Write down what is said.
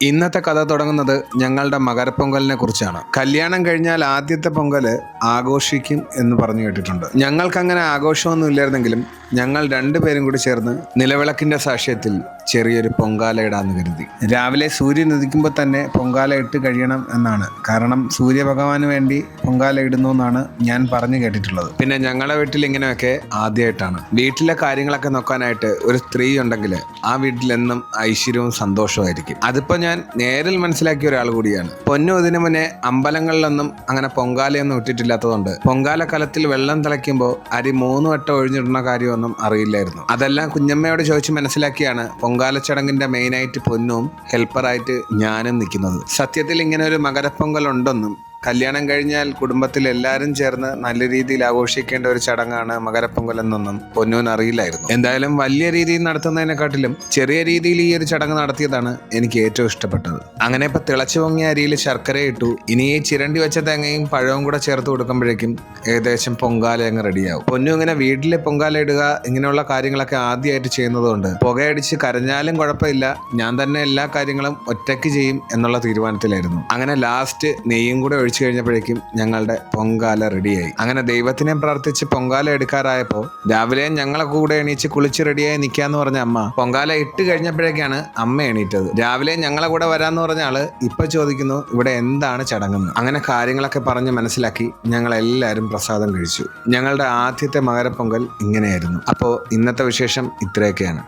ഇന്നത്തെ കഥ തുടങ്ങുന്നത് ഞങ്ങളുടെ മകരപ്പൊങ്കലിനെ കുറിച്ചാണ്. കല്യാണം കഴിഞ്ഞാൽ ആദ്യത്തെ പൊങ്കല് ആഘോഷിക്കും എന്ന് പറഞ്ഞു കേട്ടിട്ടുണ്ട്. ഞങ്ങൾക്കങ്ങനെ ആഘോഷമൊന്നും ഇല്ലായിരുന്നെങ്കിലും ഞങ്ങൾ രണ്ടുപേരും കൂടി ചേർന്ന് നിലവിളക്കിന്റെ സാക്ഷ്യത്തിൽ ചെറിയൊരു പൊങ്കാല ഇടാന്ന് കരുതി. രാവിലെ സൂര്യൻ ഉദിക്കുമ്പോൾ തന്നെ പൊങ്കാല ഇട്ട് കഴിയണം എന്നാണ്. കാരണം സൂര്യഭഗവാന് വേണ്ടി പൊങ്കാല ഇടുന്നു എന്നാണ് ഞാൻ പറഞ്ഞു കേട്ടിട്ടുള്ളത്. പിന്നെ ഞങ്ങളുടെ വീട്ടിൽ ഇങ്ങനെയൊക്കെ ആദ്യമായിട്ടാണ്. വീട്ടിലെ കാര്യങ്ങളൊക്കെ നോക്കാനായിട്ട് ഒരു സ്ത്രീ ഉണ്ടെങ്കിൽ ആ വീട്ടിലെന്നും ഐശ്വര്യവും സന്തോഷവുമായിരിക്കും. അതിപ്പോ ഞാൻ നേരിൽ മനസ്സിലാക്കിയ ഒരാൾ കൂടിയാണ്. പൊന്നു ഇതിനു മുന്നേ അമ്പലങ്ങളിലൊന്നും അങ്ങനെ പൊങ്കാലയൊന്നും ഇട്ടിട്ടില്ലാത്തതുകൊണ്ട് പൊങ്കാല കലത്തിൽ വെള്ളം തിളയ്ക്കുമ്പോൾ അരി 3 വട്ടം ഒഴിഞ്ഞിടുന്ന കാര്യമൊന്നും അറിയില്ലായിരുന്നു. അതെല്ലാം കുഞ്ഞമ്മയോട് ചോദിച്ച് മനസ്സിലാക്കിയാണ് പൊങ്കാല ചടങ്ങിന്റെ മെയിനായിട്ട് പൊന്നും ഹെൽപ്പറായിട്ട് ഞാനും നിൽക്കുന്നത്. സത്യത്തിൽ ഇങ്ങനെ ഒരു മകരപ്പൊങ്കൽ ഉണ്ടെന്നും കല്യാണം കഴിഞ്ഞാൽ കുടുംബത്തിൽ എല്ലാവരും ചേർന്ന് നല്ല രീതിയിൽ ആഘോഷിക്കേണ്ട ഒരു ചടങ്ങാണ് മകരപ്പൊങ്കൽ എന്നൊന്നും പൊന്നൂന് അറിയില്ലായിരുന്നു. എന്തായാലും വലിയ രീതിയിൽ നടത്തുന്നതിനെക്കാട്ടിലും ചെറിയ രീതിയിൽ ഈ ഒരു ചടങ്ങ് നടത്തിയതാണ് എനിക്ക് ഏറ്റവും ഇഷ്ടപ്പെട്ടത്. അങ്ങനെ ഇപ്പൊ തിളച്ചു പൊങ്ങിയ അരിയിൽ ശർക്കര ഇട്ടു. ഇനി ഈ ചിരണ്ടി വെച്ച തേങ്ങയും പഴവും കൂടെ ചേർത്ത് കൊടുക്കുമ്പോഴേക്കും ഏകദേശം പൊങ്കാല അങ്ങ് റെഡിയാവും. പൊന്നു ഇങ്ങനെ വീട്ടിലെ പൊങ്കാല ഇടുക ഇങ്ങനെയുള്ള കാര്യങ്ങളൊക്കെ ആദ്യമായിട്ട് ചെയ്യുന്നതുകൊണ്ട് പുകയടിച്ച് കരഞ്ഞാലും കുഴപ്പമില്ല, ഞാൻ തന്നെ എല്ലാ കാര്യങ്ങളും ഒറ്റയ്ക്ക് ചെയ്യും എന്നുള്ള തീരുമാനത്തിലായിരുന്നു. അങ്ങനെ ലാസ്റ്റ് നെയ്യും കൂടെ ഒഴിച്ചു കഴിഞ്ഞപ്പോഴേക്കും ഞങ്ങളുടെ പൊങ്കാല റെഡിയായി. അങ്ങനെ ദൈവത്തിനെ പ്രാർത്ഥിച്ച് പൊങ്കാല എടുക്കാറായപ്പോൾ രാവിലെ ഞങ്ങളെ കൂടെ എണീച്ച് കുളിച്ച് റെഡിയായി നിൽക്കാന്ന് പറഞ്ഞ അമ്മ പൊങ്കാല ഇട്ട് കഴിഞ്ഞപ്പോഴേക്കാണ് അമ്മ എണീറ്റത്. രാവിലെ ഞങ്ങളെ കൂടെ വരാന്ന് പറഞ്ഞ ആള് ഇപ്പൊ ചോദിക്കുന്നു ഇവിടെ എന്താണ് ചടങ്ങെന്ന്. അങ്ങനെ കാര്യങ്ങളൊക്കെ പറഞ്ഞ് മനസ്സിലാക്കി ഞങ്ങൾ എല്ലാവരും പ്രസാദം കഴിച്ചു. ഞങ്ങളുടെ ആദ്യത്തെ മകരപ്പൊങ്കൽ ഇങ്ങനെയായിരുന്നു. അപ്പോൾ ഇന്നത്തെ വിശേഷം ഇത്രയൊക്കെയാണ്.